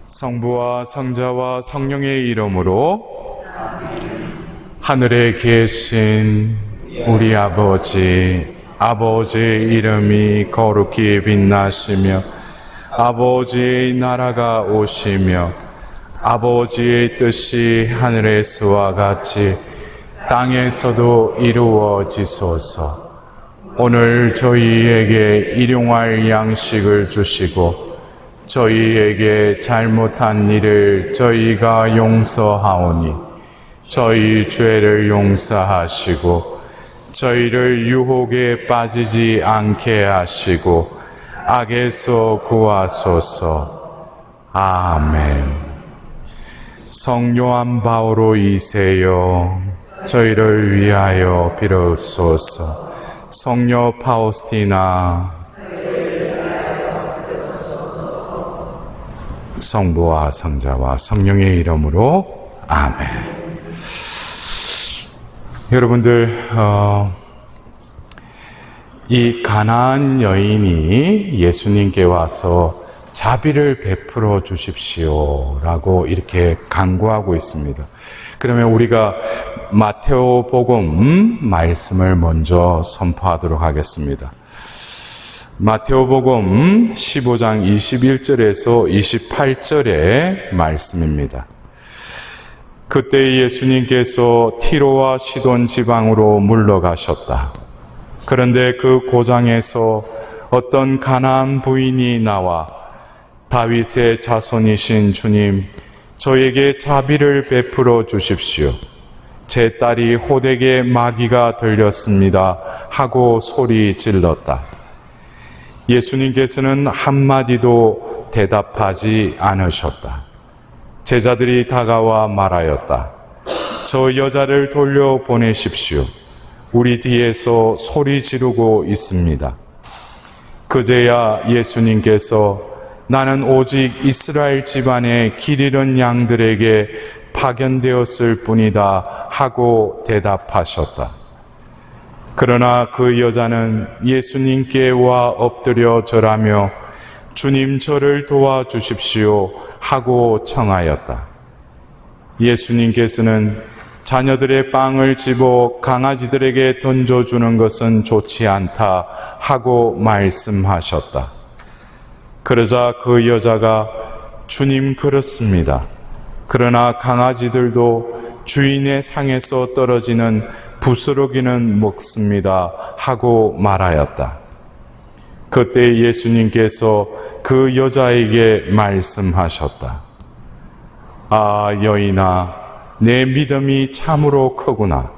성부와 성자와 성령의 이름으로. 하늘에 계신 우리 아버지의 이름이 거룩히 빛나시며 아버지의 나라가 오시며 아버지의 뜻이 하늘에서와 같이 땅에서도 이루어지소서. 오늘 저희에게 일용할 양식을 주시고 저희에게 잘못한 일을 저희가 용서하오니 저희 죄를 용서하시고 저희를 유혹에 빠지지 않게 하시고 악에서 구하소서. 아멘. 성 요한 바오로 2세여 저희를 위하여 빌어소서. 성녀 파우스티나 성부와 성자와 성령의 이름으로. 아멘. 여러분들, 이 가나안 여인이 예수님께 와서 자비를 베풀어 주십시오라고 이렇게 간구하고 있습니다. 그러면 우리가 마테오복음 말씀을 먼저 선포하도록 하겠습니다. 마테오복음 15장 21절에서 28절의 말씀입니다. 그때 예수님께서 티로와 시돈 지방으로 물러가셨다. 그런데 그 고장에서 어떤 가나안 부인이 나와 다윗의 자손이신 주님, 저에게 자비를 베풀어 주십시오. 제 딸이 호되게 마귀가 들렸습니다 하고 소리 질렀다. 예수님께서는 한마디도 대답하지 않으셨다. 제자들이 다가와 말하였다. 저 여자를 돌려보내십시오. 우리 뒤에서 소리 지르고 있습니다. 그제야 예수님께서 나는 오직 이스라엘 집안의 길 잃은 양들에게 파견되었을 뿐이다 하고 대답하셨다. 그러나 그 여자는 예수님께 와 엎드려 절하며 주님 저를 도와주십시오 하고 청하였다. 예수님께서는 자녀들의 빵을 집어 강아지들에게 던져주는 것은 좋지 않다 하고 말씀하셨다. 그러자 그 여자가 주님 그렇습니다. 그러나 강아지들도 주인의 상에서 떨어지는 부스러기는 먹습니다 하고 말하였다. 그때 예수님께서 그 여자에게 말씀하셨다. 아, 여인아, 내 믿음이 참으로 크구나.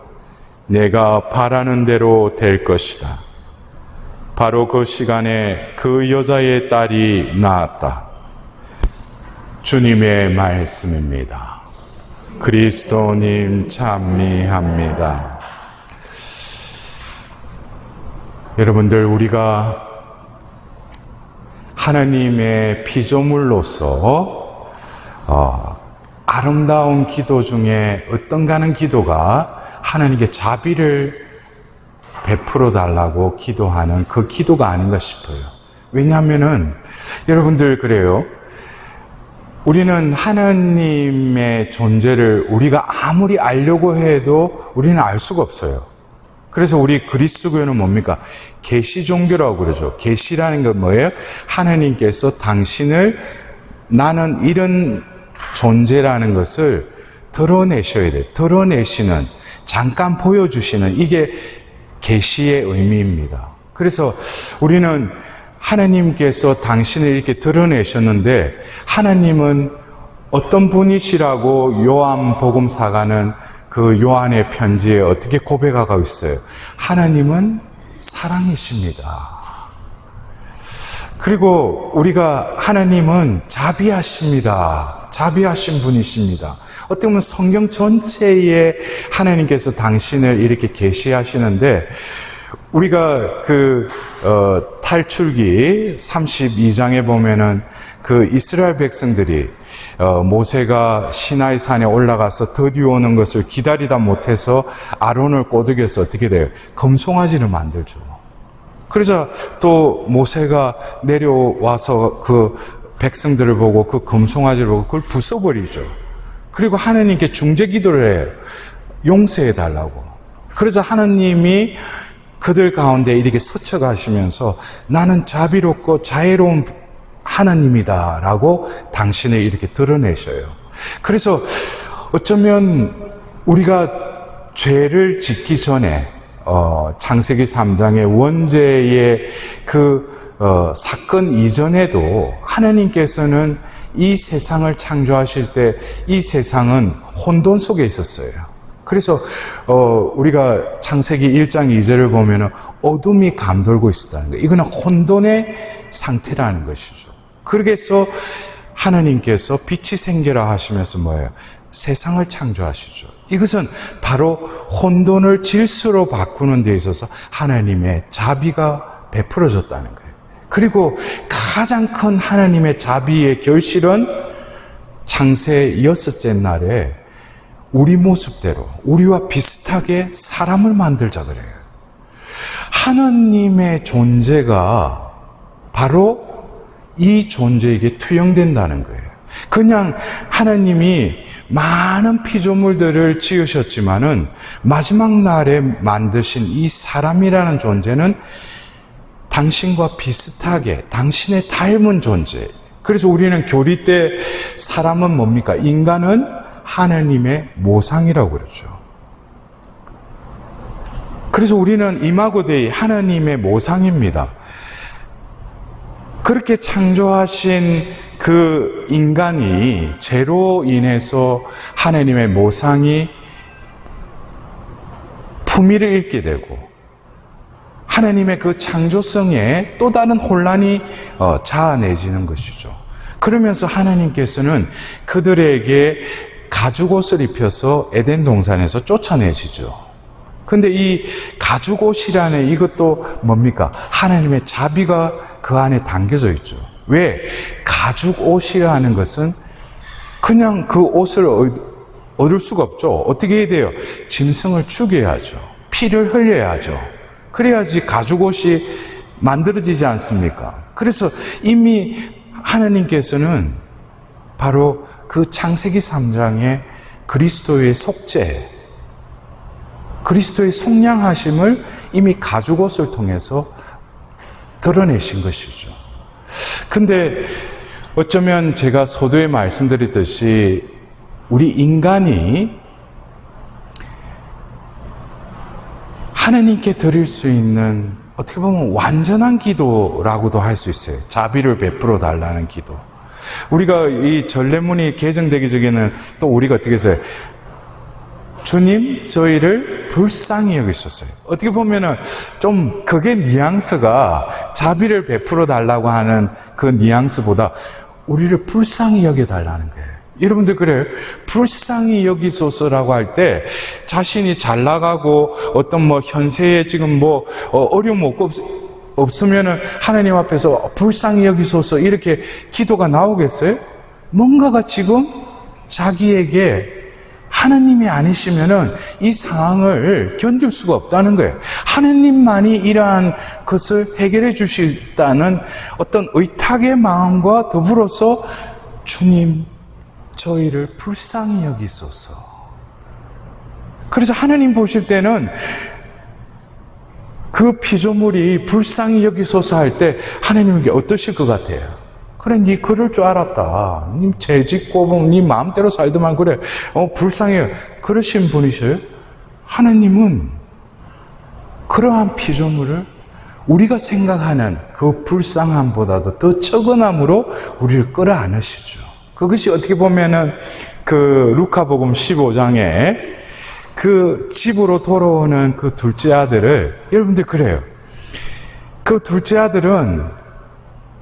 내가 바라는 대로 될 것이다. 바로 그 시간에 그 여자의 딸이 나았다. 주님의 말씀입니다. 그리스도님 찬미합니다. 여러분들, 우리가 하나님의 피조물로서 아름다운 기도 중에 어떤가는 기도가 하나님께 자비를 베풀어 달라고 기도하는 그 기도가 아닌가 싶어요. 왜냐하면은 여러분들 그래요. 우리는 하나님의 존재를 우리가 아무리 알려고 해도 우리는 알 수가 없어요. 그래서 우리 그리스도교는 뭡니까? 계시 종교라고 그러죠. 계시라는 건 뭐예요? 하나님께서 당신을 나는 이런 존재라는 것을 드러내셔야 돼요. 드러내시는, 잠깐 보여주시는, 이게 계시의 의미입니다. 그래서 우리는 하나님께서 당신을 이렇게 드러내셨는데 하나님은 어떤 분이시라고 요한 복음사가는 그 요한의 편지에 어떻게 고백하고 있어요? 하나님은 사랑이십니다. 그리고 우리가 하나님은 자비하십니다. 자비하신 분이십니다. 어떻게 보면 성경 전체에 하나님께서 당신을 이렇게 계시하시는데 우리가 탈출기 32장에 보면은 그 이스라엘 백성들이 모세가 시나이 산에 올라가서 더디 오는 것을 기다리다 못해서 아론을 꼬드겨서 어떻게 돼요? 금송아지를 만들죠. 그러자 또 모세가 내려와서 그 백성들을 보고 그 금송아지를 보고 그걸 부숴버리죠. 그리고 하나님께 중재 기도를 해요. 용서해 달라고. 그러자 하나님이 그들 가운데 이렇게 스쳐가시면서 나는 자비롭고 자애로운 하나님이다 라고 당신을 이렇게 드러내셔요. 그래서 어쩌면 우리가 죄를 짓기 전에 창세기 3장의 원죄의 사건 이전에도 하나님께서는 이 세상을 창조하실 때 이 세상은 혼돈 속에 있었어요. 그래서 우리가 창세기 1장 2절을 보면 어둠이 감돌고 있었다는 거예요. 이거는 혼돈의 상태라는 것이죠. 그래서 하나님께서 빛이 생겨라 하시면서 뭐예요? 세상을 창조하시죠. 이것은 바로 혼돈을 질서로 바꾸는 데 있어서 하나님의 자비가 베풀어졌다는 거예요. 그리고 가장 큰 하나님의 자비의 결실은 창세 6째 날에 우리 모습대로 우리와 비슷하게 사람을 만들자 그래요. 하나님의 존재가 바로 이 존재에게 투영된다는 거예요. 그냥 하나님이 많은 피조물들을 지으셨지만은 마지막 날에 만드신 이 사람이라는 존재는 당신과 비슷하게 당신의 닮은 존재. 그래서 우리는 교리 때 사람은 뭡니까? 인간은 하나님의 모상이라고 그러죠. 그래서 우리는 이마고 데이 하나님의 모상입니다. 그렇게 창조하신 그 인간이 죄로 인해서 하나님의 모상이 품위를 잃게 되고 하나님의 그 창조성에 또 다른 혼란이 자아내지는 것이죠. 그러면서 하나님께서는 그들에게 가죽옷을 입혀서 에덴 동산에서 쫓아내시죠. 근데 이 가죽옷이라는 이것도 뭡니까? 하나님의 자비가 그 안에 담겨져 있죠. 왜? 가죽옷이라는 것은 그냥 그 옷을 얻을 수가 없죠. 어떻게 해야 돼요? 짐승을 죽여야 하죠. 피를 흘려야 하죠. 그래야지 가죽옷이 만들어지지 않습니까? 그래서 이미 하나님께서는 바로 그 창세기 3장의 그리스도의 속죄, 그리스도의 속량하심을 이미 가죽옷을 통해서 드러내신 것이죠. 근데 어쩌면 제가 서두에 말씀드렸듯이 우리 인간이 하나님께 드릴 수 있는 어떻게 보면 완전한 기도라고도 할 수 있어요. 자비를 베풀어 달라는 기도. 우리가 이 전례문이 개정되기 전에는 또 우리가 어떻게 했어요? 주님 저희를 불쌍히 여기셨어요. 어떻게 보면은 좀 그게 뉘앙스가 자비를 베풀어 달라고 하는 그 뉘앙스보다 우리를 불쌍히 여겨 달라는 거예요. 여러분들 그래요? 불쌍히 여기소서라고 할 때 자신이 잘 나가고 어떤 현세에 지금 어려움 없으면은 하나님 앞에서 불쌍히 여기소서 이렇게 기도가 나오겠어요? 뭔가가 지금 자기에게 하나님이 아니시면은 이 상황을 견딜 수가 없다는 거예요. 하나님만이 이러한 것을 해결해 주시다는 어떤 의탁의 마음과 더불어서 주님 저희를 불쌍히 여기소서. 그래서 하나님 보실 때는 그 피조물이 불쌍히 여기소서 할 때 하나님에게 어떠실 것 같아요? 그래, 네 그럴 줄 알았다. 네 죄짓고 네 마음대로 살더만 그래. 불쌍해. 그러신 분이셔요? 하나님은 그러한 피조물을 우리가 생각하는 그 불쌍함보다도 더 적은함으로 우리를 끌어안으시죠. 그것이 어떻게 보면은 그 루카복음 15장에 그 집으로 돌아오는 그 둘째 아들을 여러분들 그래요. 그 둘째 아들은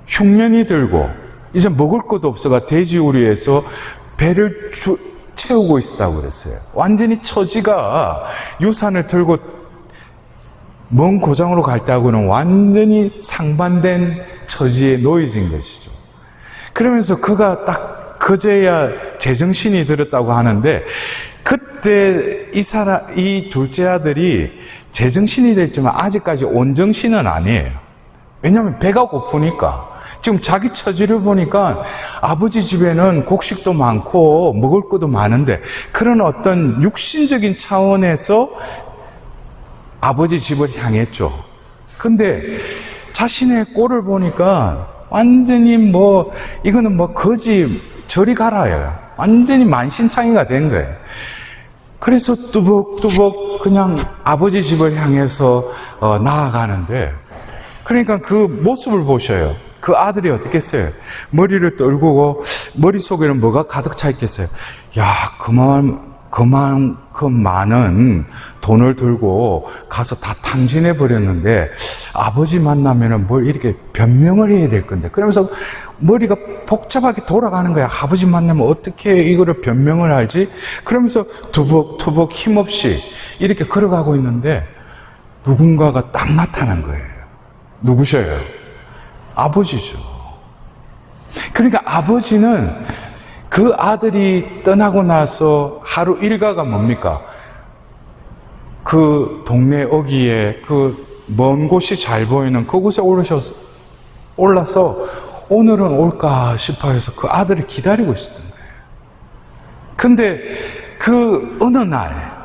흉년이 들고 이제 먹을 것도 없어가 돼지우리에서 배를 채우고 있었다고 그랬어요. 완전히 처지가 유산을 들고 먼 고장으로 갈 때하고는 완전히 상반된 처지에 놓여진 것이죠. 그러면서 그가 딱 그제야 제정신이 들었다고 하는데 그때 이 둘째 아들이 제정신이 됐지만 아직까지 온정신은 아니에요. 왜냐하면 배가 고프니까 지금 자기 처지를 보니까 아버지 집에는 곡식도 많고 먹을 것도 많은데 그런 어떤 육신적인 차원에서 아버지 집을 향했죠. 근데 자신의 꼴을 보니까 완전히 이거는 거지 저리 가라요. 완전히 만신창이가 된 거예요. 그래서 뚜벅뚜벅 그냥 아버지 집을 향해서 나아가는데, 그러니까 그 모습을 보셔요. 그 아들이 어떻게 했어요? 머리를 떨구고 머릿속에는 뭐가 가득 차 있겠어요? 야, 그만큼 많은 돈을 들고 가서 다 탕진해 버렸는데 아버지 만나면은 뭘 이렇게 변명을 해야 될 건데, 그러면서 머리가 복잡하게 돌아가는 거야. 아버지 만나면 어떻게 이거를 변명을 할지? 그러면서 투벅투벅 힘없이 이렇게 걸어가고 있는데 누군가가 딱 나타난 거예요. 누구셔요? 아버지죠. 그러니까 아버지는 그 아들이 떠나고 나서 하루 일과가 뭡니까? 그 동네 어귀에 그 먼 곳이 잘 보이는 그곳에 올라서 오늘은 올까 싶어 해서 그 아들을 기다리고 있었던 거예요. 근데 그 어느 날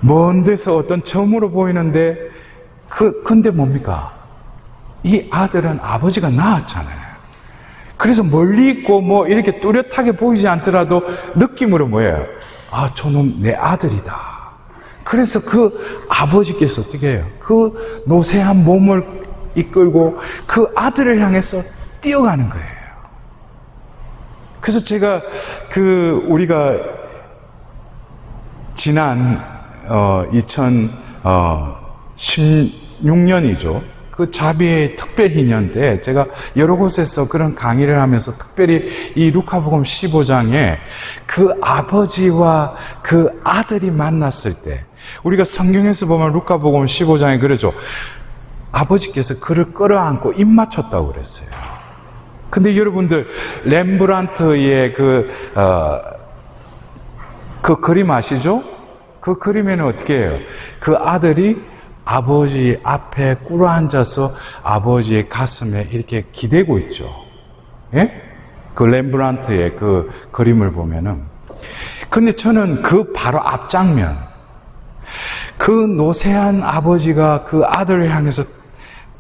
먼 데서 어떤 점으로 보이는데 근데 뭡니까? 이 아들은 아버지가 낳았잖아요. 그래서 멀리 있고 이렇게 뚜렷하게 보이지 않더라도 느낌으로 뭐예요? 아, 저놈 내 아들이다. 그래서 그 아버지께서 어떻게 해요? 그 노쇠한 몸을 이끌고 그 아들을 향해서 뛰어가는 거예요. 그래서 제가 우리가 지난 2016년이죠. 그 자비의 특별희년 때 제가 여러 곳에서 그런 강의를 하면서 특별히 이 루카복음 15장에 그 아버지와 그 아들이 만났을 때, 우리가 성경에서 보면 루카복음 15장에 그러죠. 아버지께서 그를 끌어안고 입 맞췄다고 그랬어요. 근데 여러분들 렘브란트의 그 그림 아시죠? 그 그림에는 어떻게 해요? 그 아들이 아버지 앞에 꿇어앉아서 아버지의 가슴에 이렇게 기대고 있죠. 예? 그 렘브란트의 그 그림을 보면은. 근데 저는 그 바로 앞장면, 그 노쇠한 아버지가 그 아들을 향해서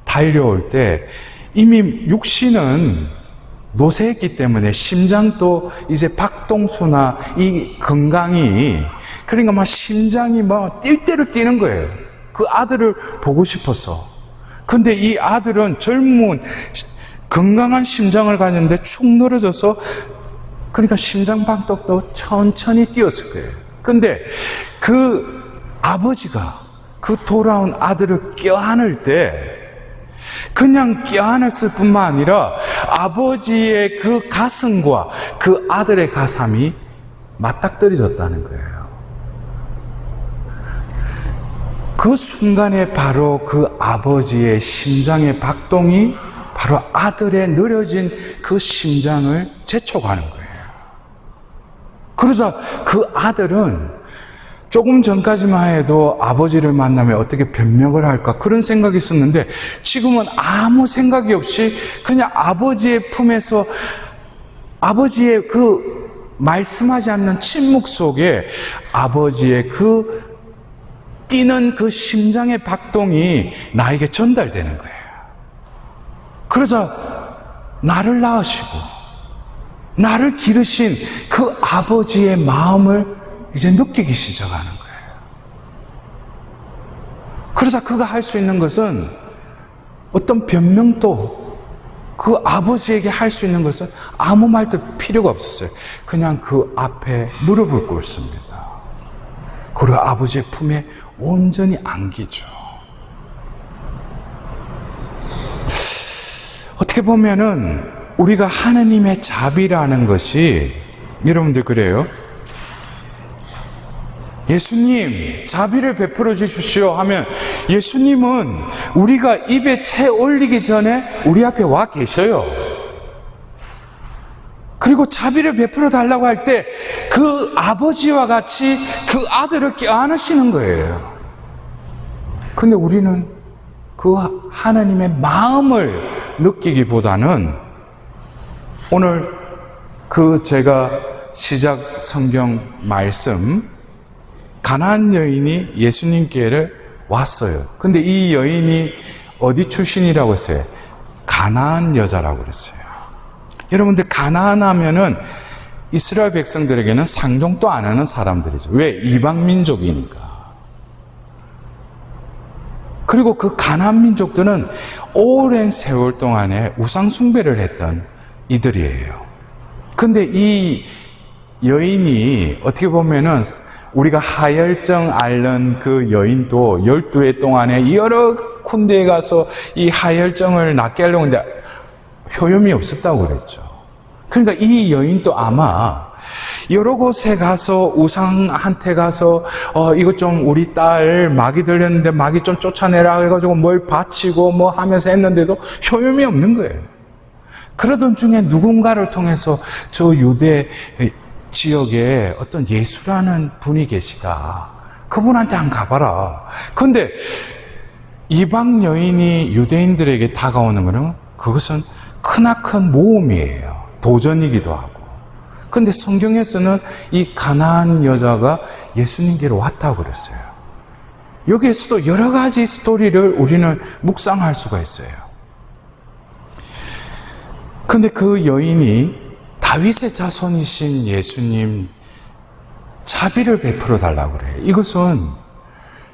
달려올 때 이미 육신은 노쇠했기 때문에 심장도 이제 박동수나 이 건강이, 그러니까 막 심장이 뛸 대로 뛰는 거예요. 그 아들을 보고 싶어서. 근데 이 아들은 젊은 건강한 심장을 가졌는데 축 늘어져서, 그러니까 심장 박동도 천천히 뛰었을 거예요. 근데 그 아버지가 그 돌아온 아들을 껴안을 때 그냥 껴안았을 뿐만 아니라 아버지의 그 가슴과 그 아들의 가슴이 맞닥뜨려졌다는 거예요. 그 순간에 바로 그 아버지의 심장의 박동이 바로 아들의 느려진 그 심장을 재촉하는 거예요. 그러자 그 아들은 조금 전까지만 해도 아버지를 만나면 어떻게 변명을 할까 그런 생각이 있었는데, 지금은 아무 생각이 없이 그냥 아버지의 품에서 아버지의 그 말씀하지 않는 침묵 속에 아버지의 그 뛰는 그 심장의 박동이 나에게 전달되는 거예요. 그러자 나를 낳으시고 나를 기르신 그 아버지의 마음을 이제 느끼기 시작하는 거예요. 그래서 그가 할 수 있는 것은 어떤 변명도, 그 아버지에게 할 수 있는 것은 아무 말도 필요가 없었어요. 그냥 그 앞에 무릎을 꿇습니다. 그리고 아버지의 품에 온전히 안기죠. 어떻게 보면은 우리가 하느님의 자비라는 것이, 여러분들 그래요? 예수님 자비를 베풀어 주십시오 하면 예수님은 우리가 입에 채 올리기 전에 우리 앞에 와 계셔요. 그리고 자비를 베풀어 달라고 할 때 그 아버지와 같이 그 아들을 껴안으시는 거예요. 근데 우리는 그 하나님의 마음을 느끼기보다는 오늘 제가 시작 성경 말씀, 가나안 여인이 예수님께를 왔어요. 근데 이 여인이 어디 출신이라고 했어요? 가나안 여자라고 그랬어요. 여러분들, 가나안 하면은 이스라엘 백성들에게는 상종도 안 하는 사람들이죠. 왜? 이방 민족이니까. 그리고 그 가나안 민족들은 오랜 세월 동안에 우상 숭배를 했던 이들이에요. 근데 이 여인이 어떻게 보면은 우리가 하혈증 앓는 그 여인도 12해 동안에 여러 군데에 가서 이 하혈증을 낫게 하려고 했는데 효험이 없었다고 그랬죠. 그러니까 이 여인도 아마 여러 곳에 가서 우상한테 가서 이것 좀 우리 딸 마귀 들렸는데 마귀 좀 쫓아내라 해가지고 뭘 바치고 뭐 하면서 했는데도 효험이 없는 거예요. 그러던 중에 누군가를 통해서 저 유대 지역에 어떤 예수라는 분이 계시다. 그분한테 한번 가봐라. 그런데 이방 여인이 유대인들에게 다가오는 것은 그것은 크나큰 모험이에요. 도전이기도 하고. 근데 성경에서는 이 가나안 여자가 예수님께로 왔다고 그랬어요. 여기에서도 여러 가지 스토리를 우리는 묵상할 수가 있어요. 근데 그 여인이 다윗의 자손이신 예수님 자비를 베풀어 달라고 그래요. 이것은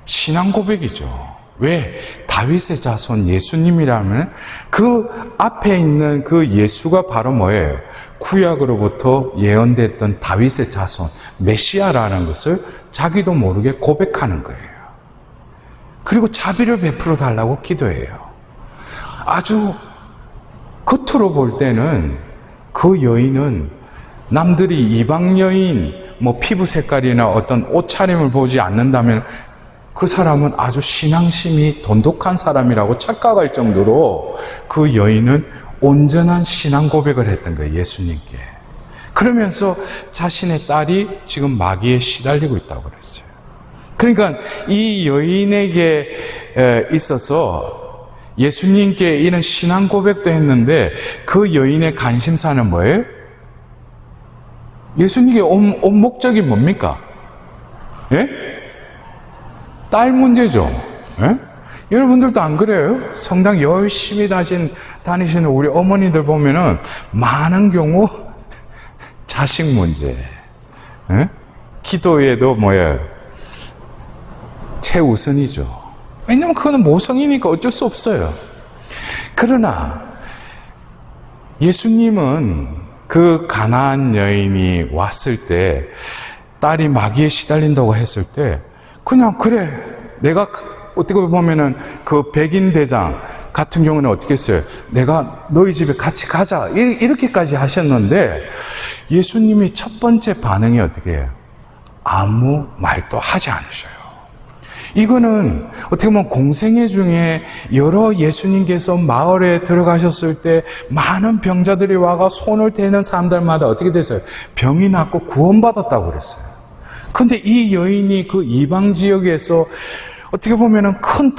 신앙 고백이죠. 왜? 다윗의 자손 예수님이라면 그 앞에 있는 그 예수가 바로 뭐예요? 구약으로부터 예언됐던 다윗의 자손, 메시아라는 것을 자기도 모르게 고백하는 거예요. 그리고 자비를 베풀어 달라고 기도해요. 아주 겉으로 볼 때는 그 여인은 남들이 이방 여인, 뭐 피부 색깔이나 어떤 옷차림을 보지 않는다면 그 사람은 아주 신앙심이 돈독한 사람이라고 착각할 정도로 그 여인은 온전한 신앙 고백을 했던 거예요, 예수님께. 그러면서 자신의 딸이 지금 마귀에 시달리고 있다고 그랬어요. 그러니까 이 여인에게 있어서 예수님께 이런 신앙 고백도 했는데 그 여인의 관심사는 뭐예요? 예수님께 온 목적이 뭡니까? 예? 딸 문제죠. 예? 여러분들도 안 그래요? 성당 열심히 다니시는 우리 어머니들 보면은 많은 경우 자식 문제. 예? 기도에도 뭐예요? 최우선이죠. 왜냐면 그거는 모성이니까 어쩔 수 없어요. 그러나 예수님은 그 가나안 여인이 왔을 때 딸이 마귀에 시달린다고 했을 때 그냥 그래 내가 어떻게 보면은 그 백인 대장 같은 경우는 어떻게 했어요? 내가 너희 집에 같이 가자 이렇게까지 하셨는데 예수님이 첫 번째 반응이 어떻게 해요? 아무 말도 하지 않으셔요. 이거는 어떻게 보면 공생애 중에 여러 예수님께서 마을에 들어가셨을 때 많은 병자들이 와가 손을 대는 사람들마다 어떻게 됐어요? 병이 낫고 구원받았다고 그랬어요. 근데 이 여인이 그 이방 지역에서 어떻게 보면은 큰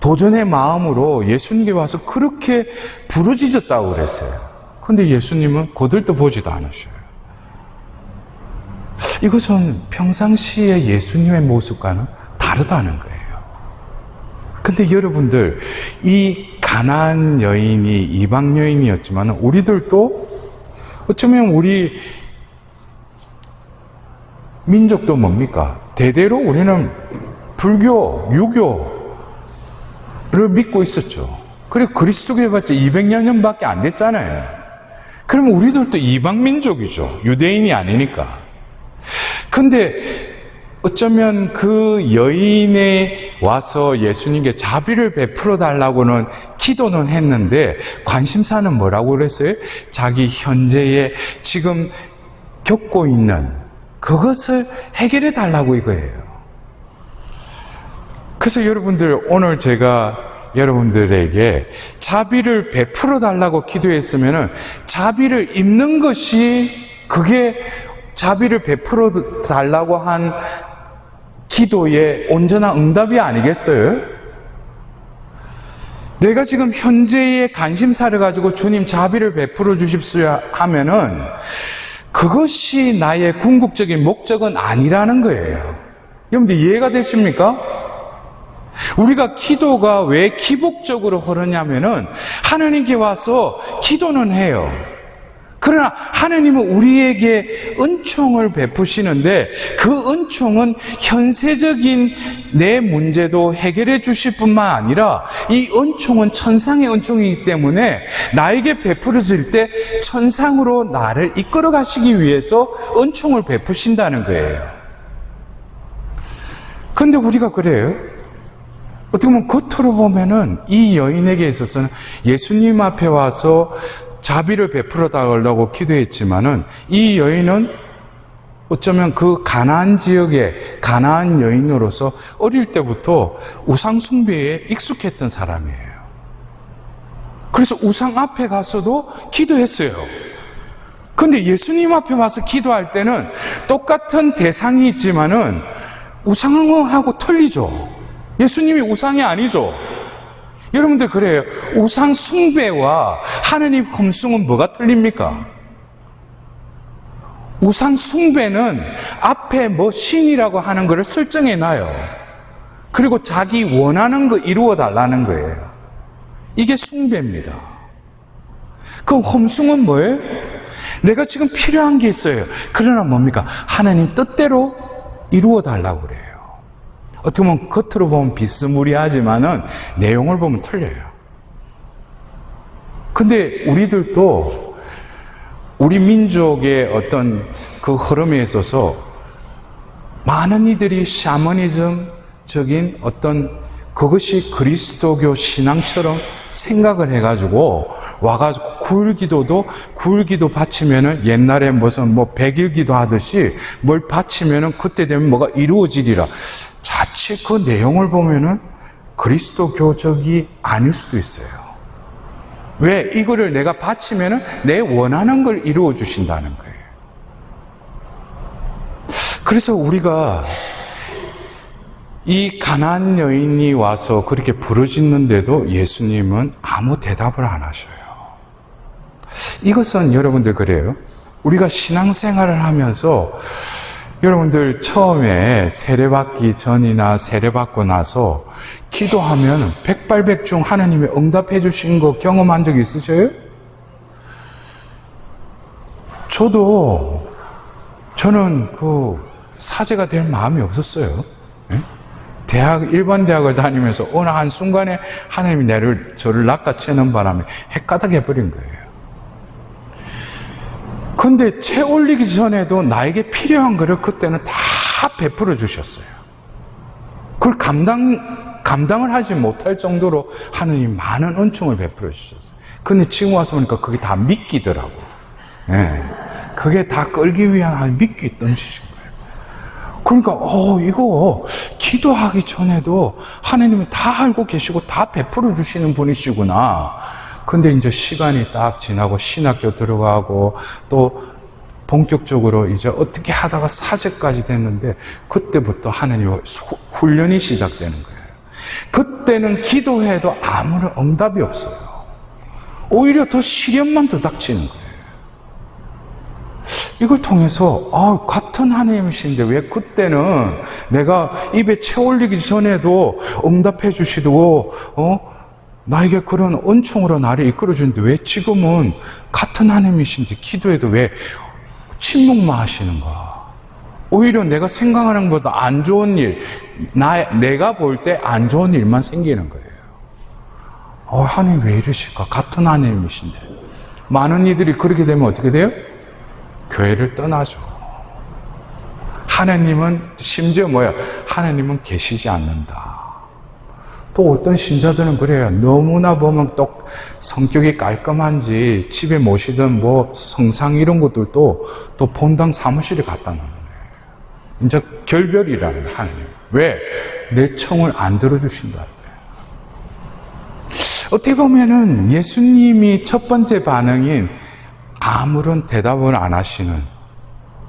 도전의 마음으로 예수님께 와서 그렇게 부르짖었다고 그랬어요. 근데 예수님은 거들떠 보지도 않으셔요. 이것은 평상시의 예수님의 모습과는 다르다는 거예요. 근데 여러분들, 이 가나안 여인이 이방 여인이었지만 우리들도 어쩌면 우리 민족도 뭡니까? 대대로 우리는 불교, 유교를 믿고 있었죠. 그리고 그리스도교 해봤자 200여 년밖에 안 됐잖아요. 그러면 우리들도 이방 민족이죠. 유대인이 아니니까. 근데 어쩌면 그 여인에 와서 예수님께 자비를 베풀어 달라고는 기도는 했는데 관심사는 뭐라고 그랬어요? 자기 현재에 지금 겪고 있는 그것을 해결해 달라고 이거예요. 그래서 여러분들 오늘 제가 여러분들에게 자비를 베풀어 달라고 기도했으면은 자비를 입는 것이 그게 자비를 베풀어 달라고 한 기도의 온전한 응답이 아니겠어요? 내가 지금 현재의 관심사를 가지고 주님 자비를 베풀어 주십시오 하면은 그것이 나의 궁극적인 목적은 아니라는 거예요. 여러분들 이해가 되십니까? 우리가 기도가 왜 기복적으로 흐르냐면은 하나님께 와서 기도는 해요. 그러나 하나님은 우리에게 은총을 베푸시는데 그 은총은 현세적인 내 문제도 해결해 주실 뿐만 아니라 이 은총은 천상의 은총이기 때문에 나에게 베풀어질 때 천상으로 나를 이끌어 가시기 위해서 은총을 베푸신다는 거예요. 근데 우리가 그래요. 어떻게 보면 겉으로 보면은 이 여인에게 있어서는 예수님 앞에 와서 자비를 베풀어 달라고 기도했지만은 이 여인은 어쩌면 그 가나안 지역의 가나안 여인으로서 어릴 때부터 우상 숭배에 익숙했던 사람이에요. 그래서 우상 앞에 가서도 기도했어요. 근데 예수님 앞에 와서 기도할 때는 똑같은 대상이 있지만은 우상하고 틀리죠. 예수님이 우상이 아니죠. 여러분들 그래요. 우상 숭배와 하느님 흠숭은 뭐가 틀립니까? 우상 숭배는 앞에 뭐 신이라고 하는 것을 설정해 놔요. 그리고 자기 원하는 거 이루어 달라는 거예요. 이게 숭배입니다. 그럼 흠숭은 뭐예요? 내가 지금 필요한 게 있어요. 그러나 뭡니까? 하나님 뜻대로 이루어 달라고 그래요. 어떻게 보면 겉으로 보면 비스무리하지만은 내용을 보면 틀려요. 근데 우리들도 우리 민족의 어떤 그 흐름에 있어서 많은 이들이 샤머니즘적인 어떤 그것이 그리스도교 신앙처럼 생각을 해가지고 와가지고 굴기도 바치면은 옛날에 무슨 뭐 백일기도 하듯이 뭘 바치면은 그때 되면 뭐가 이루어지리라. 자칫 그 내용을 보면은 그리스도교적이 아닐 수도 있어요. 왜? 이거를 내가 바치면은 내 원하는 걸 이루어 주신다는 거예요. 그래서 우리가 이 가나안 여인이 와서 그렇게 부르짖는데도 예수님은 아무 대답을 안 하셔요. 이것은 여러분들 그래요. 우리가 신앙생활을 하면서 여러분들 처음에 세례받기 전이나 세례받고 나서 기도하면 백발백중 하나님이 응답해 주신 거 경험한 적 있으세요? 저는 그 사제가 될 마음이 없었어요. 예? 일반 대학을 다니면서 어느 한순간에 하나님이 저를 낚아채는 바람에 헷가닥 해버린 거예요. 근데 채 올리기 전에도 나에게 필요한 거를 그때는 다 베풀어 주셨어요. 그걸 감당을 하지 못할 정도로 하느님 많은 은총을 베풀어 주셨어요. 근데 지금 와서 보니까 그게 다 미끼더라고. 예. 그게 다 끌기 위한 미끼 던지신 거예요. 그러니까 이거 기도하기 전에도 하느님이 다 알고 계시고 다 베풀어 주시는 분이시구나. 근데 이제 시간이 딱 지나고 신학교 들어가고 또 본격적으로 이제 어떻게 하다가 사제까지 됐는데 그때부터 하나님의 훈련이 시작되는 거예요. 그때는 기도해도 아무런 응답이 없어요. 오히려 더 시련만 더 닥치는 거예요. 이걸 통해서 같은 하나님이신데 왜 그때는 내가 입에 채 올리기 전에도 응답해 주시고 나에게 그런 은총으로 나를 이끌어주는데 왜 지금은 같은 하나님이신데 기도해도 왜 침묵만 하시는가? 오히려 내가 생각하는 것보다 안 좋은 일, 내가 볼 때 안 좋은 일만 생기는 거예요. 하나님 왜 이러실까? 같은 하나님이신데. 많은 이들이 그렇게 되면 어떻게 돼요? 교회를 떠나죠. 하나님은 심지어 하나님은 계시지 않는다. 또 어떤 신자들은 그래요. 너무나 보면 또 성격이 깔끔한지 집에 모시던 성상 이런 것들도 또 본당 사무실에 갖다 놓는 거예요. 이제 결별이라는 거예요, 하나님. 왜? 내 청을 안 들어주신다는 거예요. 어떻게 보면은 예수님이 첫 번째 반응인 아무런 대답을 안 하시는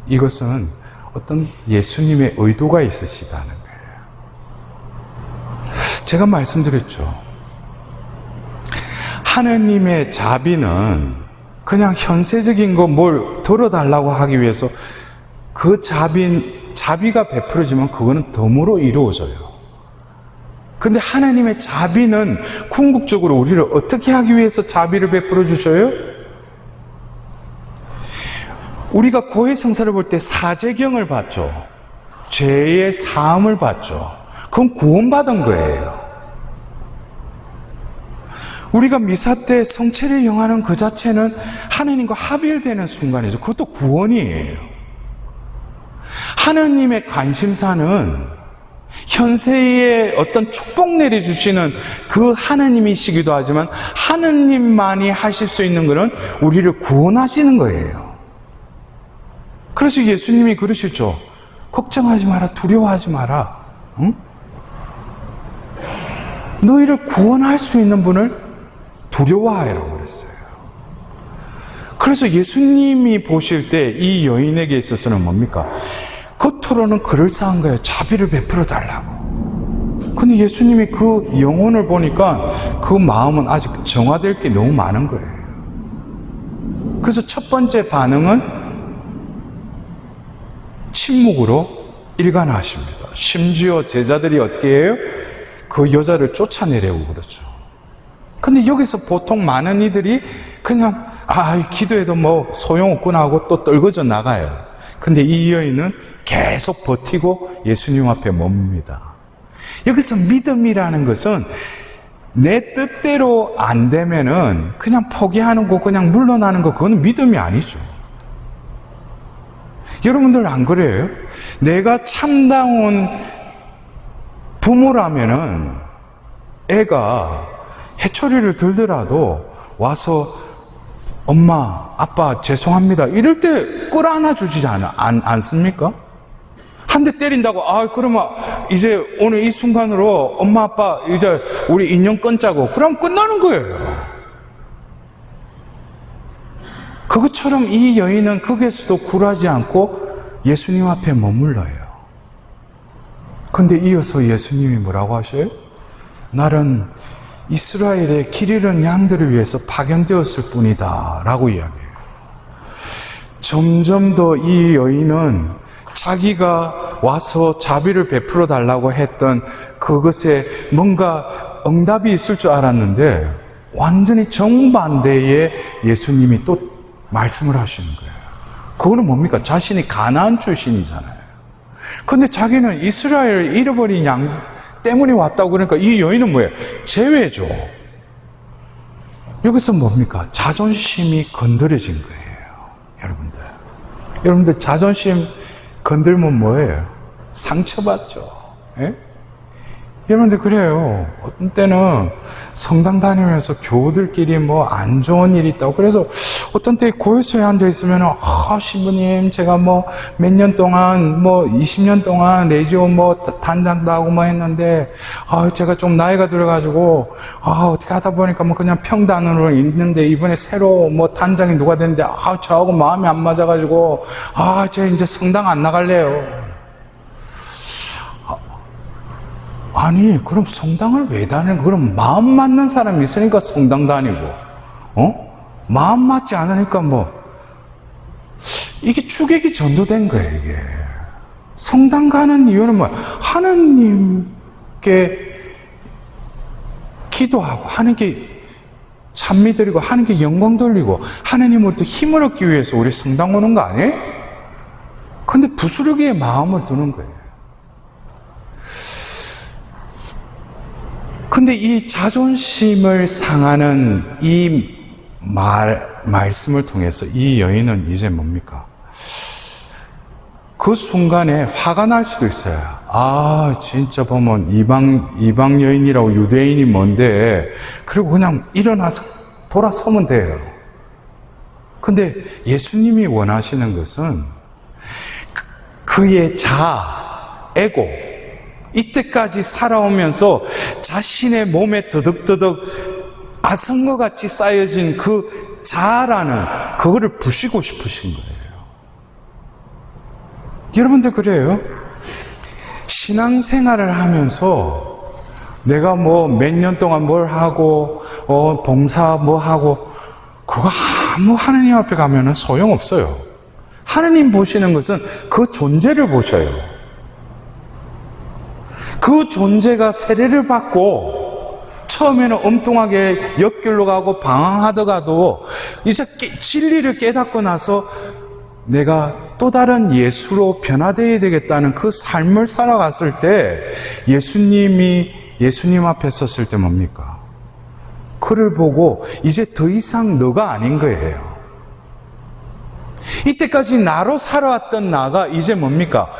이것은 어떤 예수님의 의도가 있으시다는 거예요. 제가 말씀드렸죠. 하느님의 자비는 그냥 현세적인 거 뭘 들어달라고 하기 위해서 그 자비가 베풀어지면 그거는 덤으로 이루어져요. 근데 하나님의 자비는 궁극적으로 우리를 어떻게 하기 위해서 자비를 베풀어 주셔요? 우리가 고해성사를 볼 때 사제경을 받죠. 죄의 사함을 받죠. 그건 구원받은 거예요. 우리가 미사 때 성체를 영하는 그 자체는 하나님과 합일되는 순간이죠. 그것도 구원이에요. 하나님의 관심사는 현세에 어떤 축복 내려주시는 그 하나님이시기도 하지만 하나님만이 하실 수 있는 것은 우리를 구원하시는 거예요. 그래서 예수님이 그러시죠. 걱정하지 마라, 두려워하지 마라. 응? 너희를 구원할 수 있는 분을 두려워하라고 그랬어요. 그래서 예수님이 보실 때 이 여인에게 있어서는 뭡니까? 겉으로는 그럴싸한 거예요. 자비를 베풀어 달라고. 근데 예수님이 그 영혼을 보니까 그 마음은 아직 정화될 게 너무 많은 거예요. 그래서 첫 번째 반응은 침묵으로 일관하십니다. 심지어 제자들이 어떻게 해요? 그 여자를 쫓아내려고 그러죠. 근데 여기서 보통 많은 이들이 그냥 기도해도 뭐 소용없구나 하고 또 떨궈져 나가요. 근데 이 여인은 계속 버티고 예수님 앞에 멈습니다. 여기서 믿음이라는 것은 내 뜻대로 안 되면은 그냥 포기하는 거, 그냥 물러나는 거, 그건 믿음이 아니죠. 여러분들 안 그래요? 내가 참다운 부모라면은 애가 해초리를 들더라도 와서 엄마, 아빠 죄송합니다 이럴 때 끌어안아 주지 않습니까? 한 대 때린다고 그러면 이제 오늘 이 순간으로 엄마 아빠 이제 우리 인연 끊자고 그럼 끝나는 거예요. 그것처럼 이 여인은 거기에서도 굴하지 않고 예수님 앞에 머물러요. 근데 이어서 예수님이 뭐라고 하셔요? 나는 이스라엘의 길 잃은 양들을 위해서 파견되었을 뿐이다 라고 이야기해요. 점점 더 이 여인은 자기가 와서 자비를 베풀어 달라고 했던 그것에 뭔가 응답이 있을 줄 알았는데 완전히 정반대의 예수님이 또 말씀을 하시는 거예요. 그거는 뭡니까? 자신이 가나안 출신이잖아요. 근데 자기는 이스라엘 잃어버린 양 때문에 왔다고 그러니까 이 여인은 뭐예요? 제외죠. 여기서 뭡니까? 자존심이 건드려진 거예요. 여러분들 자존심 건들면 뭐예요? 상처받죠. 예? 여러분들 그래요. 어떤 때는 성당 다니면서 교우들끼리 뭐 안 좋은 일이 있다고 그래서 어떤 때 고요소에 앉아 있으면 신부님 제가 뭐 몇 년 동안 뭐 20년 동안 레지오 뭐 단장도 하고 뭐 했는데 제가 좀 나이가 들어가지고 어떻게 하다 보니까 뭐 그냥 평단으로 있는데 이번에 새로 뭐 단장이 누가 됐는데 저하고 마음이 안 맞아가지고 저 이제 성당 안 나갈래요. 아니, 그럼 성당을 왜 다니는? 그럼 마음 맞는 사람이 있으니까 성당 다니고, 마음 맞지 않으니까 이게 추격이 전도된 거예요, 이게. 성당 가는 이유는 하느님께 기도하고, 하느님께 찬미 드리고, 하느님께 영광 돌리고, 하느님으로부터 힘을 얻기 위해서 우리 성당 오는 거 아니에요? 근데 부스러기에 마음을 두는 거예요. 근데 이 자존심을 상하는 이 말씀을 통해서 이 여인은 이제 뭡니까? 그 순간에 화가 날 수도 있어요. 진짜 보면 이방 여인이라고 유대인이 뭔데, 그리고 그냥 일어나서 돌아서면 돼요. 근데 예수님이 원하시는 것은 그의 에고, 이때까지 살아오면서 자신의 몸에 더덕더덕 아성과같이 쌓여진 그 자아라는 그거를 부시고 싶으신 거예요. 여러분들 그래요? 신앙생활을 하면서 내가 뭐 몇 년 동안 뭘 하고 봉사 뭐 하고, 그거 아무 하느님 앞에 가면은 소용없어요. 하느님 보시는 것은 그 존재를 보셔요. 그 존재가 세례를 받고 처음에는 엉뚱하게 옆길로 가고 방황하다가도 이제 진리를 깨닫고 나서 내가 또 다른 예수로 변화되어야 되겠다는 그 삶을 살아갔을 때 예수님 앞에 섰을 때 뭡니까? 그를 보고 이제 더 이상 너가 아닌 거예요. 이때까지 나로 살아왔던 나가 이제 뭡니까?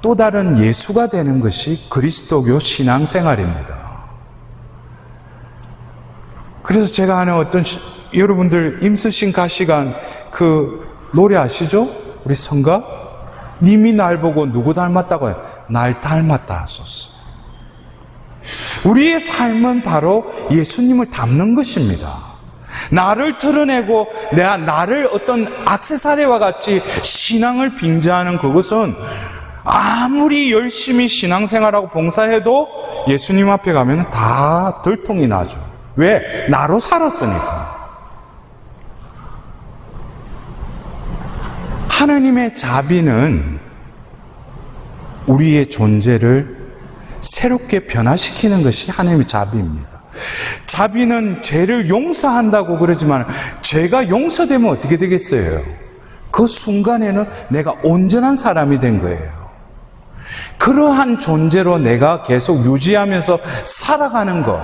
또 다른 예수가 되는 것이 그리스도교 신앙생활입니다. 그래서 제가 아는 여러분들 임수신 가시관 그 노래 아시죠? 우리 성가? 님이 날 보고 누구 닮았다고 해요? 날 닮았다 하소서. 우리의 삶은 바로 예수님을 닮는 것입니다. 나를 드러내고 나를 어떤 액세서리와 같이 신앙을 빙자하는 그것은 아무리 열심히 신앙생활하고 봉사해도 예수님 앞에 가면 다 들통이 나죠. 왜? 나로 살았으니까. 하나님의 자비는 우리의 존재를 새롭게 변화시키는 것이 하나님의 자비입니다. 자비는 죄를 용서한다고 그러지만 죄가 용서되면 어떻게 되겠어요? 그 순간에는 내가 온전한 사람이 된 거예요. 그러한 존재로 내가 계속 유지하면서 살아가는 것,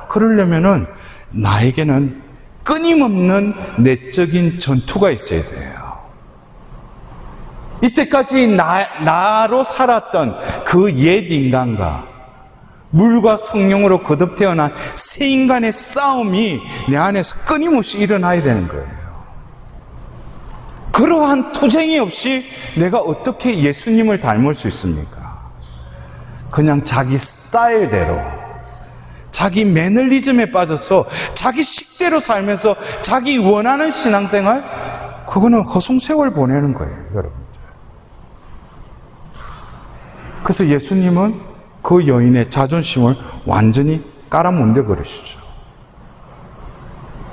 그러려면은 나에게는 끊임없는 내적인 전투가 있어야 돼요. 이때까지 나로 살았던 그 옛 인간과 물과 성령으로 거듭 태어난 새 인간의 싸움이 내 안에서 끊임없이 일어나야 되는 거예요. 그러한 투쟁이 없이 내가 어떻게 예수님을 닮을 수 있습니까? 그냥 자기 스타일대로, 자기 매너리즘에 빠져서 자기 식대로 살면서 자기 원하는 신앙생활, 그거는 허송세월 보내는 거예요, 여러분들. 그래서 예수님은 그 여인의 자존심을 완전히 깔아뭉대 버리시죠.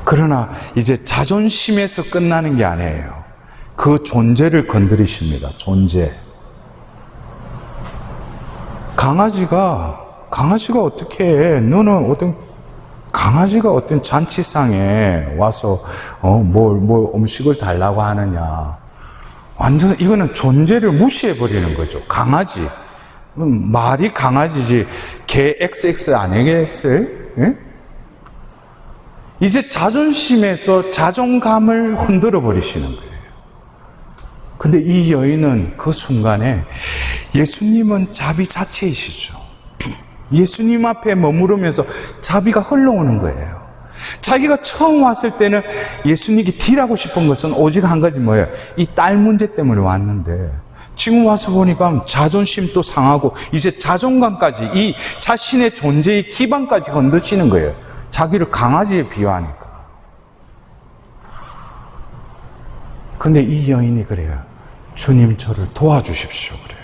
그러나 이제 자존심에서 끝나는 게 아니에요. 그 존재를 건드리십니다. 존재. 강아지가 어떻게 해? 너는 강아지가 어떤 잔치상에 와서 뭘 음식을 달라고 하느냐? 완전 이거는 존재를 무시해 버리는 거죠. 강아지. 말이 강아지지 개 XX 아니겠어요? 예? 이제 자존심에서 자존감을 흔들어 버리시는 거예요. 근데 이 여인은 그 순간에 예수님은 자비 자체이시죠. 예수님 앞에 머무르면서 자비가 흘러오는 거예요. 자기가 처음 왔을 때는 예수님께 딜하고 싶은 것은 오직 한 가지 뭐예요? 이 딸 문제 때문에 왔는데 지금 와서 보니까 자존심도 상하고 이제 자존감까지, 이 자신의 존재의 기반까지 건드시는 거예요. 자기를 강아지에 비유하니까. 근데 이 여인이 그래요. 주님 저를 도와주십시오 그래요.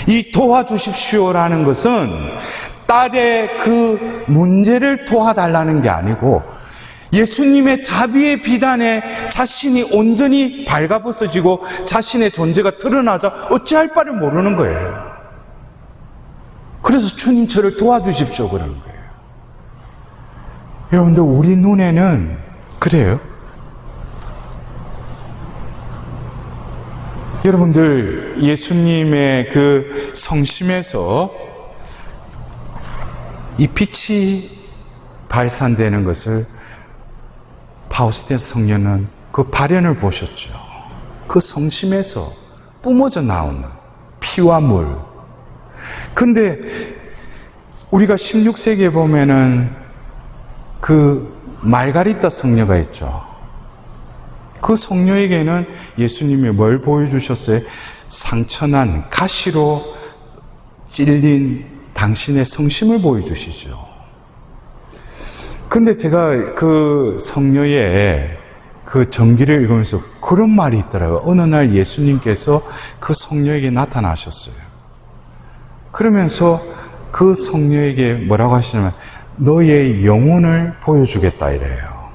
이 도와주십시오라는 것은 딸의 그 문제를 도와달라는 게 아니고 예수님의 자비의 비단에 자신이 온전히 발가벗어지고 자신의 존재가 드러나자 어찌할 바를 모르는 거예요. 그래서 주님 저를 도와주십시오 그러는 거예요. 여러분들 우리 눈에는 그래요. 여러분들 예수님의 그 성심에서 이 빛이 발산되는 것을 파우스테스 성녀는 그 발현을 보셨죠. 그 성심에서 뿜어져 나오는 피와 물. 근데 우리가 16세기에 보면은 그 말가리타 성녀가 있죠. 그 성녀에게는 예수님이 뭘 보여주셨어요? 상처난 가시로 찔린 당신의 성심을 보여주시죠. 근데 제가 그 성녀의 그 전기를 읽으면서 그런 말이 있더라고요. 어느 날 예수님께서 그 성녀에게 나타나셨어요. 그러면서 그 성녀에게 뭐라고 하시냐면 너의 영혼을 보여주겠다 이래요.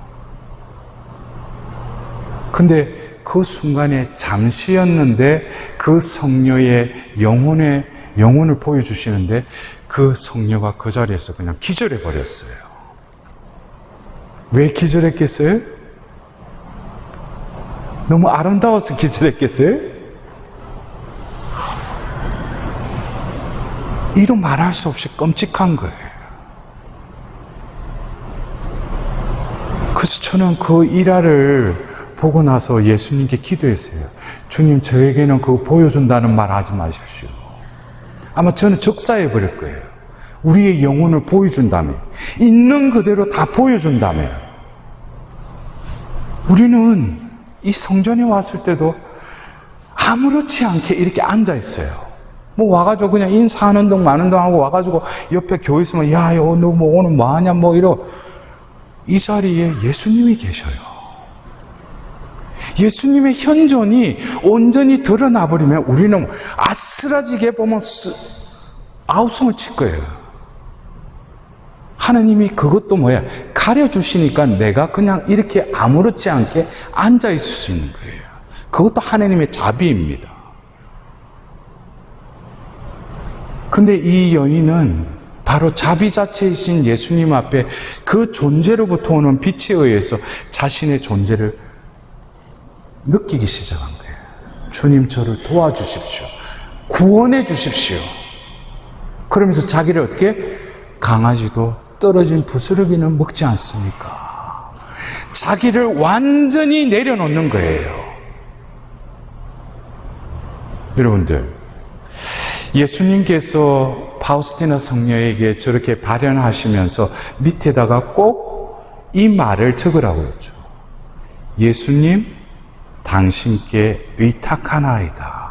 근데 그 순간에 잠시였는데 그 성녀의 영혼을 보여주시는데 그 성녀가 그 자리에서 그냥 기절해 버렸어요. 왜 기절했겠어요? 너무 아름다워서 기절했겠어요? 이루 말할 수 없이 끔찍한 거예요. 그래서 저는 그 일화를 보고 나서 예수님께 기도했어요. 주님, 저에게는 그거 보여준다는 말 하지 마십시오. 아마 저는 적사해 버릴 거예요. 우리의 영혼을 보여준다면, 있는 그대로 다 보여준다면, 우리는 이 성전에 왔을 때도 아무렇지 않게 이렇게 앉아 있어요. 뭐 와가지고 그냥 인사하는 동 마는 동 하고 와가지고 옆에 교회 있으면 야, 너 뭐 오늘 뭐 하냐 뭐 이 자리에 예수님이 계셔요. 예수님의 현존이 온전히 드러나 버리면 우리는 아슬아지게 보면 아우성을 칠 거예요. 하나님이 그것도 뭐야? 가려주시니까 내가 그냥 이렇게 아무렇지 않게 앉아 있을 수 있는 거예요. 그것도 하나님의 자비입니다. 근데 이 여인은 바로 자비 자체이신 예수님 앞에 그 존재로부터 오는 빛에 의해서 자신의 존재를 느끼기 시작한 거예요. 주님, 저를 도와주십시오. 구원해 주십시오. 그러면서 자기를 어떻게? 강아지도 떨어진 부스러기는 먹지 않습니까? 자기를 완전히 내려놓는 거예요. 여러분들, 예수님께서 파우스티나 성녀에게 저렇게 발현하시면서 밑에다가 꼭 이 말을 적으라고 했죠. 예수님, 당신께 의탁하나이다.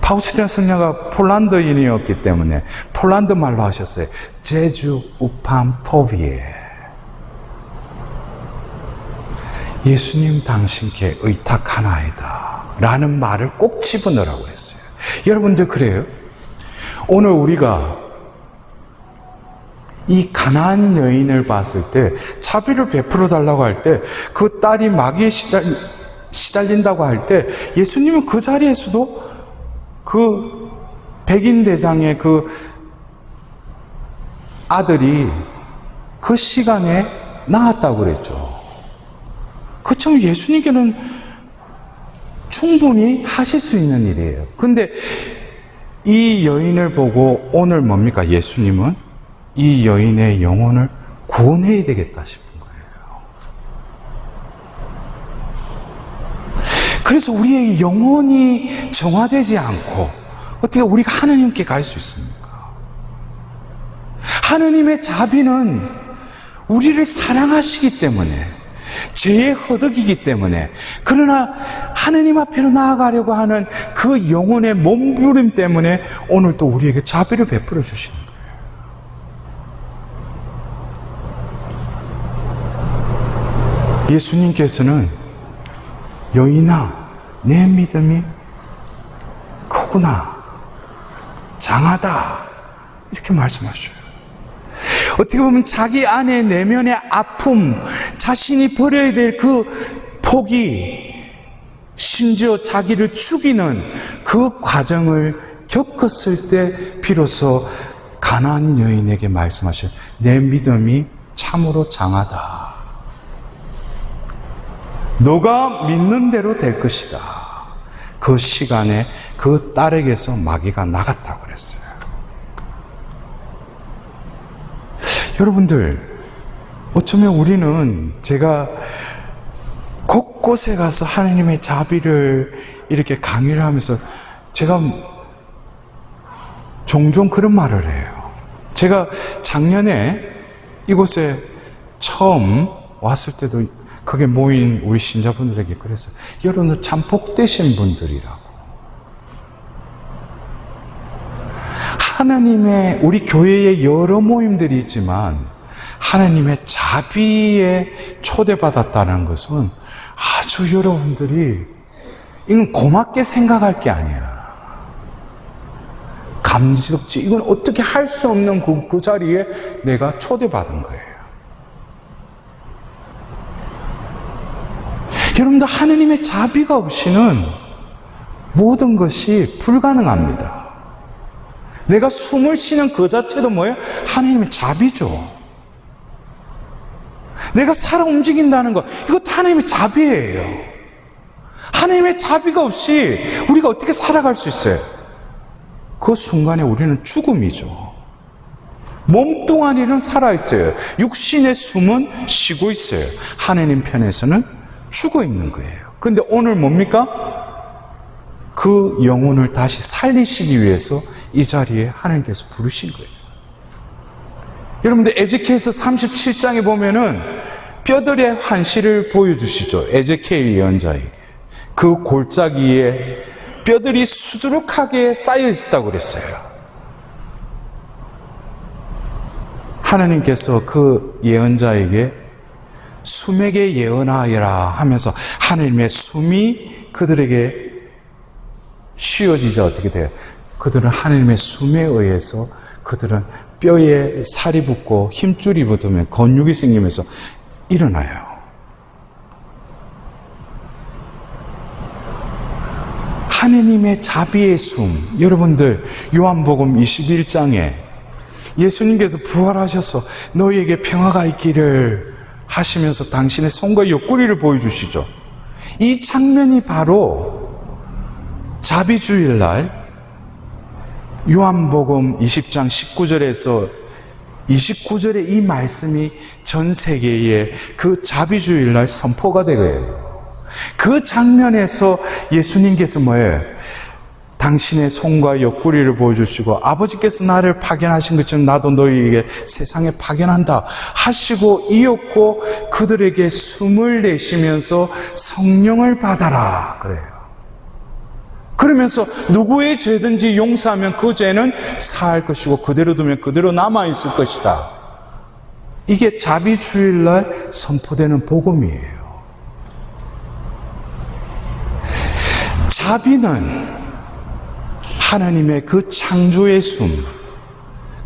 파우스티나 성녀가 폴란드인이었기 때문에 폴란드 말로 하셨어요. 제주 우팜 토비에. 예수님, 당신께 의탁하나이다 라는 말을 꼭 집어넣으라고 했어요. 여러분들, 그래요? 오늘 우리가 이 가나안 여인을 봤을 때 자비를 베풀어 달라고 할 때 그 딸이 마귀에 시달린다고 할 때 예수님은 그 자리에서도 그 백인 대장의 그 아들이 그 시간에 낳았다고 그랬죠. 그렇죠. 예수님께는 충분히 하실 수 있는 일이에요. 근데 이 여인을 보고 오늘 뭡니까? 예수님은 이 여인의 영혼을 구원해야 되겠다 싶은 거예요. 그래서 우리의 영혼이 정화되지 않고 어떻게 우리가 하나님께 갈 수 있습니까? 하나님의 자비는 우리를 사랑하시기 때문에, 죄의 허덕이기 때문에, 그러나 하나님 앞으로 나아가려고 하는 그 영혼의 몸부림 때문에 오늘 또 우리에게 자비를 베풀어 주시는 거예요. 예수님께서는 여인아, 내 믿음이 크구나, 장하다, 이렇게 말씀하셔요. 어떻게 보면 자기 안에 내면의 아픔, 자신이 버려야 될 그 포기, 심지어 자기를 죽이는 그 과정을 겪었을 때 비로소 가나안 여인에게 말씀하셔요. 내 믿음이 참으로 장하다. 너가 믿는 대로 될 것이다. 그 시간에 그 딸에게서 마귀가 나갔다고 그랬어요. 여러분들, 어쩌면 우리는 제가 곳곳에 가서 하나님의 자비를 이렇게 강의를 하면서 제가 종종 그런 말을 해요. 제가 작년에 이곳에 처음 왔을 때도 거기에 모인 우리 신자분들에게 그래서 여러분들 참 복되신 분들이라고. 하나님의, 우리 교회에 여러 모임들이 있지만 하나님의 자비에 초대받았다는 것은 아주 여러분들이 이건 고맙게 생각할 게 아니야. 감지덕지, 이건 어떻게 할 수 없는 그 자리에 내가 초대받은 거예요. 여러분들, 하느님의 자비가 없이는 모든 것이 불가능합니다. 내가 숨을 쉬는 그 자체도 뭐예요? 하느님의 자비죠. 내가 살아 움직인다는 것, 이것도 하나님의 자비예요. 하나님의 자비가 없이 우리가 어떻게 살아갈 수 있어요? 그 순간에 우리는 죽음이죠. 몸뚱아리는 살아있어요. 육신의 숨은 쉬고 있어요. 하나님 편에서는 죽어 있는 거예요. 근데 오늘 뭡니까? 그 영혼을 다시 살리시기 위해서 이 자리에 하나님께서 부르신 거예요. 여러분들, 에ze키엘서 37장에 보면은 뼈들의 환시를 보여주시죠. 에ze키엘 예언자에게. 그 골짜기에 뼈들이 수두룩하게 쌓여 있었다고 그랬어요. 하나님께서 그 예언자에게 숨에게 예언하여라 하면서 하나님의 숨이 그들에게 쉬어지자 어떻게 돼요? 그들은 하나님의 숨에 의해서 그들은 뼈에 살이 붙고 힘줄이 붙으면 근육이 생기면서 일어나요. 하느님의 자비의 숨. 여러분들, 요한복음 21장에 예수님께서 부활하셔서 너희에게 평화가 있기를 하시면서 당신의 손과 옆구리를 보여주시죠. 이 장면이 바로 자비주일날 요한복음 20장 19절에서 29절의 이 말씀이 전 세계에 그 자비주일날 선포가 되고요. 그 장면에서 예수님께서 뭐예요? 당신의 손과 옆구리를 보여주시고 아버지께서 나를 파견하신 것처럼 나도 너희에게 세상에 파견한다 하시고 이었고 그들에게 숨을 내쉬면서 성령을 받아라 그래요. 그러면서 누구의 죄든지 용서하면 그 죄는 사할 것이고 그대로 두면 그대로 남아있을 것이다. 이게 자비주일날 선포되는 복음이에요. 자비는 하나님의 그 창조의 숨,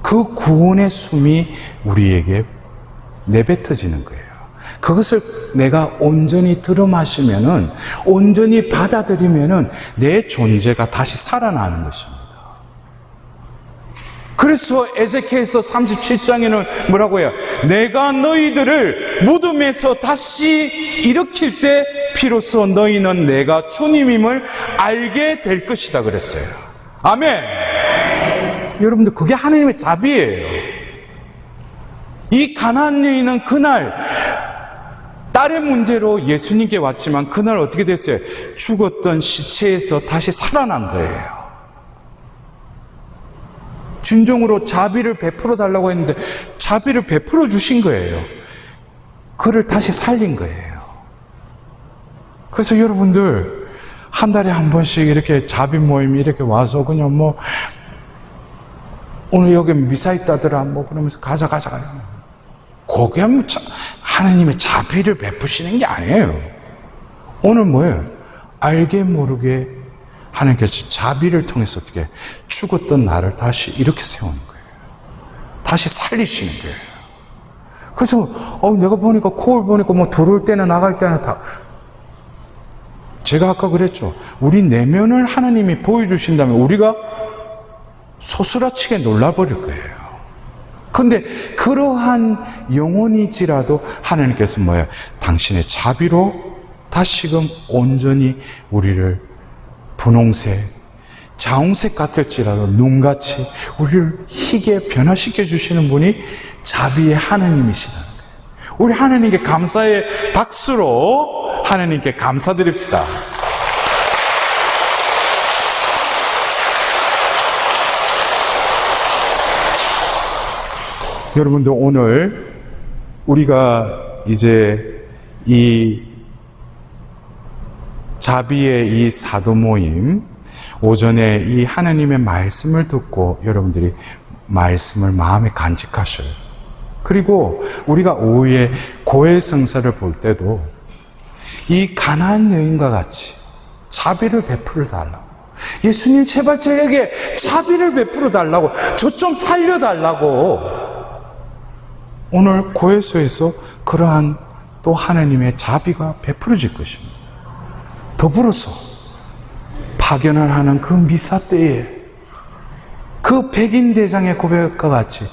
그 구원의 숨이 우리에게 내뱉어지는 거예요. 그것을 내가 온전히 들어마시면은, 온전히 받아들이면은 내 존재가 다시 살아나는 것입니다. 그래서 에ze키엘서 37장에는 뭐라고 해요? 내가 너희들을 무덤에서 다시 일으킬 때 비로소 너희는 내가 주님임을 알게 될 것이다 그랬어요. 아멘. 여러분들, 그게 하나님의 자비예요. 이 가나안 여인은 그날 딸의 문제로 예수님께 왔지만 그날 어떻게 됐어요? 죽었던 시체에서 다시 살아난 거예요. 진정으로 자비를 베풀어 달라고 했는데 자비를 베풀어 주신 거예요. 그를 다시 살린 거예요. 그래서 여러분들, 한 달에 한 번씩 이렇게 자비 모임이 이렇게 와서 그냥 뭐 오늘 여기 미사 있다더라 뭐 그러면서 가자. 그게 뭐 하나님의 자비를 베푸시는 게 아니에요. 오늘 뭐예요? 알게 모르게 하나님께서 자비를 통해서 어떻게 죽었던 나를 다시 이렇게 세우는 거예요. 다시 살리시는 거예요. 그래서 내가 보니까 거울 보니까 뭐 들어올 때나 나갈 때나 다, 제가 아까 그랬죠. 우리 내면을 하나님이 보여주신다면 우리가 소스라치게 놀라버릴 거예요. 근데 그러한 영혼이지라도 하나님께서 뭐예요? 당신의 자비로 다시금 온전히 우리를 분홍색, 자홍색 같을지라도 눈같이 우리를 희게 변화시켜 주시는 분이 자비의 하나님이시라는 거예요. 우리 하나님께 감사의 박수로 하나님께 감사드립시다. 여러분들, 오늘 우리가 이제 이 자비의 이 사도 모임, 오전에 이 하나님의 말씀을 듣고 여러분들이 말씀을 마음에 간직하셔요. 그리고 우리가 오후에 고해성사를 볼 때도 이 가나안 여인과 같이 자비를 베풀어 달라고, 예수님 제발 저에게 자비를 베풀어 달라고, 저 좀 살려달라고. 오늘 고해소에서 그러한 또 하나님의 자비가 베풀어질 것입니다. 더불어서 파견을 하는 그 미사 때에 그 백인 대장의 고백과 같이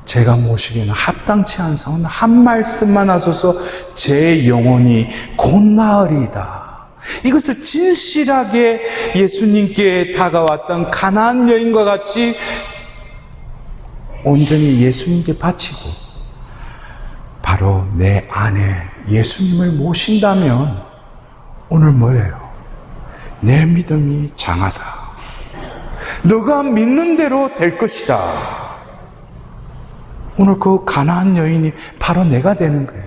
제가 모시기에는 합당치 않사오나 한 말씀만 하소서 제 영혼이 곧 나으리이다. 이것을 진실하게 예수님께 다가왔던 가나안 여인과 같이 온전히 예수님께 바치고 바로 내 안에 예수님을 모신다면 오늘 뭐예요? 내 믿음이 장하다. 너가 믿는 대로 될 것이다. 오늘 그 가나안 여인이 바로 내가 되는 거예요.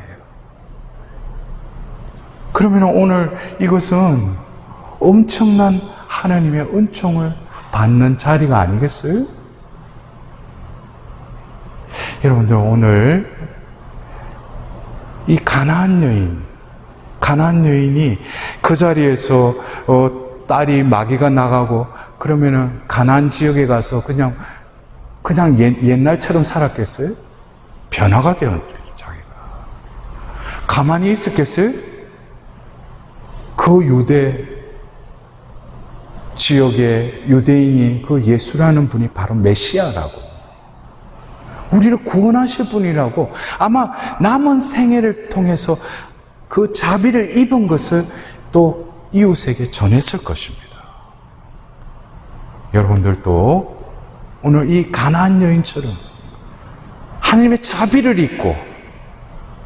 그러면 오늘 이것은 엄청난 하나님의 은총을 받는 자리가 아니겠어요? 여러분들, 오늘 이 가나안 여인이 그 자리에서 딸이 마귀가 나가고 그러면은 가나안 지역에 가서 그냥 옛날처럼 살았겠어요? 변화가 되었죠, 자기가. 가만히 있었겠어요? 그 유대 지역의 유대인인 그 예수라는 분이 바로 메시아라고, 우리를 구원하실 분이라고, 아마 남은 생애를 통해서 그 자비를 입은 것을 또 이웃에게 전했을 것입니다. 여러분들도 오늘 이 가나안 여인처럼 하나님의 자비를 입고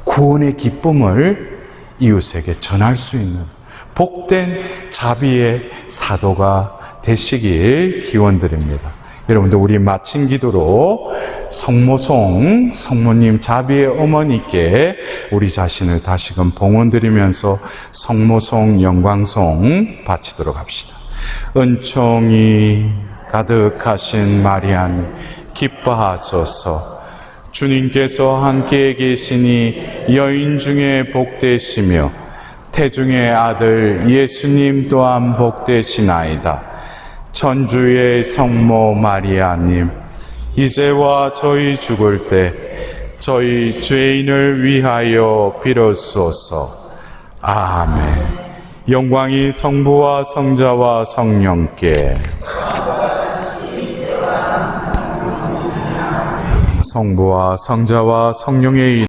구원의 기쁨을 이웃에게 전할 수 있는 복된 자비의 사도가 되시길 기원드립니다. 여러분들, 우리 마친 기도로 성모송 성모님 자비의 어머니께 우리 자신을 다시금 봉헌드리면서 성모송 영광송 바치도록 합시다. 은총이 가득하신 마리아님 기뻐하소서. 주님께서 함께 계시니 여인 중에 복되시며 태중의 아들 예수님 또한 복되시나이다. 천주의 성모 마리아님, 이제와 저희 죽을 때 저희 죄인을 위하여 빌어주소서. 아멘. 영광이 성부와 성자와 성령께, 성부와 성자와 성령의